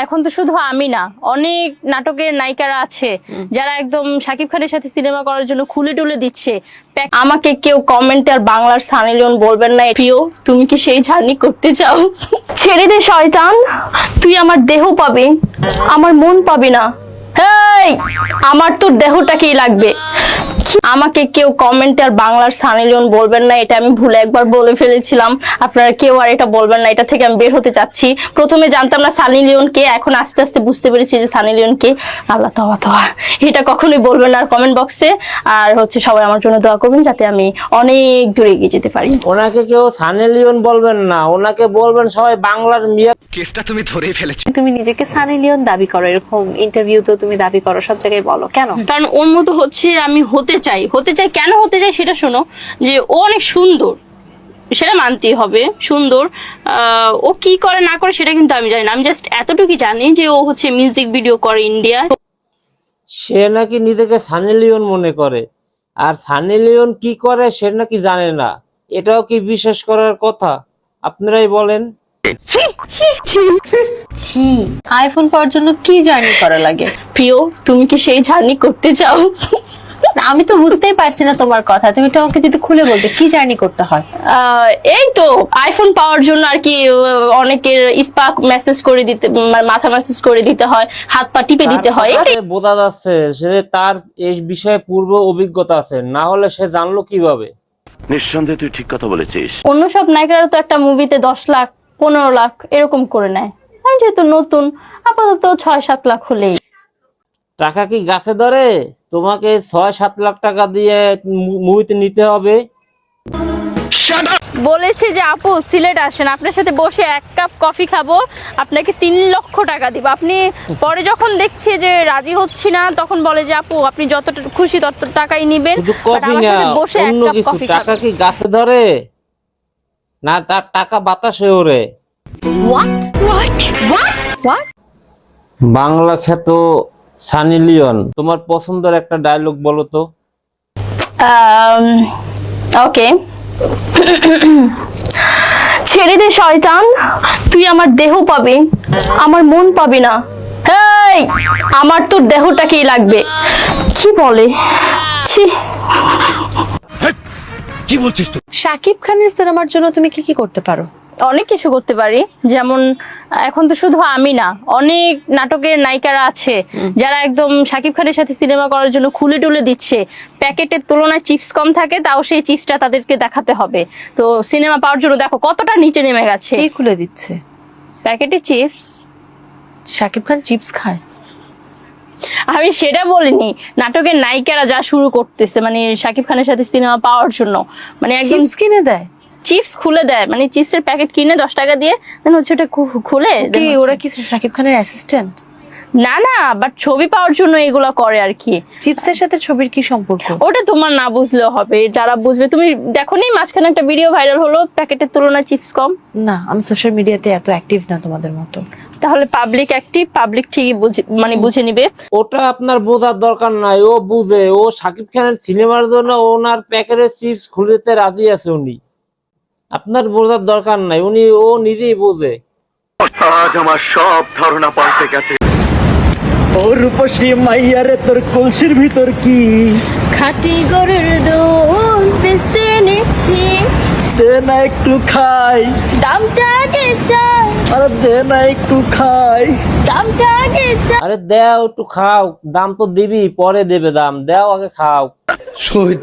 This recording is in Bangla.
এখন তো শুধু আমি না, অনেক নাটকের নায়িকারা আছে যারা একদম শাকিব খানের সাথে সিনেমা করার জন্য খুলে টুলে দিচ্ছে। আমাকে কেউ কমেন্টে আর বাংলার সানি লিওন বলবেন না, প্রিয় তুমি কি সেই জার্নি করতে চাও? ছেড়ে দে শয়তান, তুই আমার দেহ পাবি, আমার মন পাবি না। হেই, আমার তোর দেহটাকেই লাগবে। আমাকে কেউ কমেন্টে আর বাংলার সানি লিওন বলবেন না, এটা আমি ভুলে একবার বলে ফেলেছিলাম। আপনারা কেউ আর এটা বলবেন না, এটা থেকে আমি বের হতে চাচ্ছি। প্রথমে জানতাম না সানি লিওন কে, এখন আস্তে আস্তে বুঝতে পেরেছি যে সানি লিওন কে। আল্লাহ তওবা তওবা, এটা কখনোই বলবেন না আর কমেন্ট বক্সে। আর সবাই আমার জন্য দোয়া করবেন যাতে আমি অনেক দূরে এগিয়ে যেতে পারি। ওনাকে কেউ সানি লিওন বলবেন না, ওনাকে বলবেন সবাই বাংলার মিয়া। কেসটা তুমি ধরেই ফেলেছো। তুমি নিজেকে সানি লিওন দাবি করো, এরকম ইন্টারভিউ তো তুমি দাবি করো, সব জায়গায় বলো কেন? কারণ ওর মতো আমি হতে চাই। কেন হতে চাই সেটা শোনো, যে ও অনেক সুন্দর, সেটা মানতেই হবে সুন্দর। ও কি করে না করে সেটা কিন্তু আমি জানি না। আমি জাস্ট এতটুকু জানি যে ও মিউজিক ভিডিও করে ইন্ডিয়া। সে নাকি নিজেকে সানি লিওন মনে করে, আর সানি লিওন কি করে সে নাকি জানে না। এটাও কি বিশ্বাস করার কথা? আপনারাই বলেন। ছি, আইফোন পাওয়ার জন্য কি জার্নি করা লাগে? প্রিয় তুমি কি সেই জার্নি করতে চাও? আমি তো বুঝতেই পারছি না তোমার কথা, তুমি তো আমাকে যদি খুলে বলতে কি জার্নি করতে হয়। এই তো আইফোন পাওয়ার জন্য আর কি, অনেকের স্পার্ক মেসেজ করে দিতে, মাথা মেসেজ করে দিতে হয়, হাত পা টিপে দিতে হয়। বোঝা যাচ্ছে সে তার এই বিষয়ে পূর্ব অভিজ্ঞতা আছে, না হলে সে জানলো কিভাবে? নিঃসন্দেহে তুই ঠিক কথা বলেছিস। অন্য সব নায়িকারা তো একটা মুভিতে 10 লাখ 15 লাখ এরকম করে নেয়, আর যেহেতু নতুন আপাতত 6-7 লাখ হলেই। টাকা কি গাছে ধরে? তোমাকে 6-7 লাখ টাকা দিয়ে মুভিতে নিতে হবে? বলেছি যে আপু সিলেট আসেন, আপনার সাথে বসে 1 কাপ কফি খাবো, আপনাকে 3 লক্ষ টাকা দিব। আপনি পরে যখন দেখছি যে রাজি হচ্ছি না, তখন বলে যে আপু আপনি যত খুশি তত টাকাই নিবেন, শুধু কফি না, বসে 1 অন্য কাপ কিছু। কফি টাকা খাবেন। কি গাছে ধরে? না, তার টাকা বাতাসে ওড়ে। বাংলা খ্যাত সানি লিওন, তোমার পছন্দের একটা ডায়লগ বলো তো। ওকে, ছেড়ে দে শয়তান, তুই আমার দেহ পাবি, আমার মন পাবি না। হেই, আমার তোর দেহটাকেই লাগবে। কি বলে? ছি, কি বলছিস তুই? শাকিব খানের সিনেমার জন্য তুমি কি কি করতে পারো? অনেক কিছু করতে পারি। যেমন এখন তো শুধু আমি না, অনেক নাটকের নায়িকারা আছে যারা একদম শাকিব খানের সাথে সিনেমা করার জন্য খুলে টুলে দিচ্ছে। প্যাকেটের তুলনায় চিপস কম থাকে, তাও সেই চিপসটা তাদেরকে দেখাতে হবে। তো সিনেমা পাওয়ার জন্য দেখো কতটা নিচে নেমে গেছে। কে খুলে দিচ্ছে? প্যাকেটে চিপস। শাকিব খান চিপস খায়? আমি সেটা বলিনি, নাটকের নায়িকারা যা শুরু করতেছে মানে শাকিব খানের সাথে সিনেমা পাওয়ার জন্য, মানে একদম চিপস কিনে দেয়, চিপস খুলে দেয়, মানে চিপসের প্যাকেট কিনে 10 টাকা দিয়ে দেন ওটা খুলে। কি ওরা কি শাকিব খানের অ্যাসিস্ট্যান্ট? না না, বাট ছবি পাওয়ার জন্য এগুলো করে আর কি। চিপসের সাথে ছবির কি সম্পর্ক? ওটা তোমার না বুঝলেও হবে, যারা বুঝবে। তুমি দেখোনি মাঝখানে একটা ভিডিও ভাইরাল হলো, প্যাকেটের তুলনায় চিপস কম? না, আমি সোশ্যাল মিডিয়াতে এত অ্যাক্টিভ না তোমাদের মতো। তাহলে পাবলিক অ্যাক্টিভ, পাবলিক ঠিকই বুঝে নিবে। ওটা আপনার বোঝার দরকার নাই, ও বুঝে। ও শাকিব খানের সিনেমার জন্য ওনার প্যাকেটের চিপস খুলে দিতে রাজি আছে উনি। আপনার বোঝার দরকার নাই, ও নিজেই বোঝে। আজ আমার সব ধারণা পাল্টে গেছে। ও রূপসী মাইয়ারে তোর কলসির ভিতর কি? খাঁটি গরুর দুধ বেচতে এনেছি, দে না একটু খাই, দামটা আগে চাই, আরে দে না একটু খাই। দামটা আগে চাই। আরে দেও একটু খাও, দাম তো দিবি, পরে দেবে দাম, দেও আগে খাও। শহীদ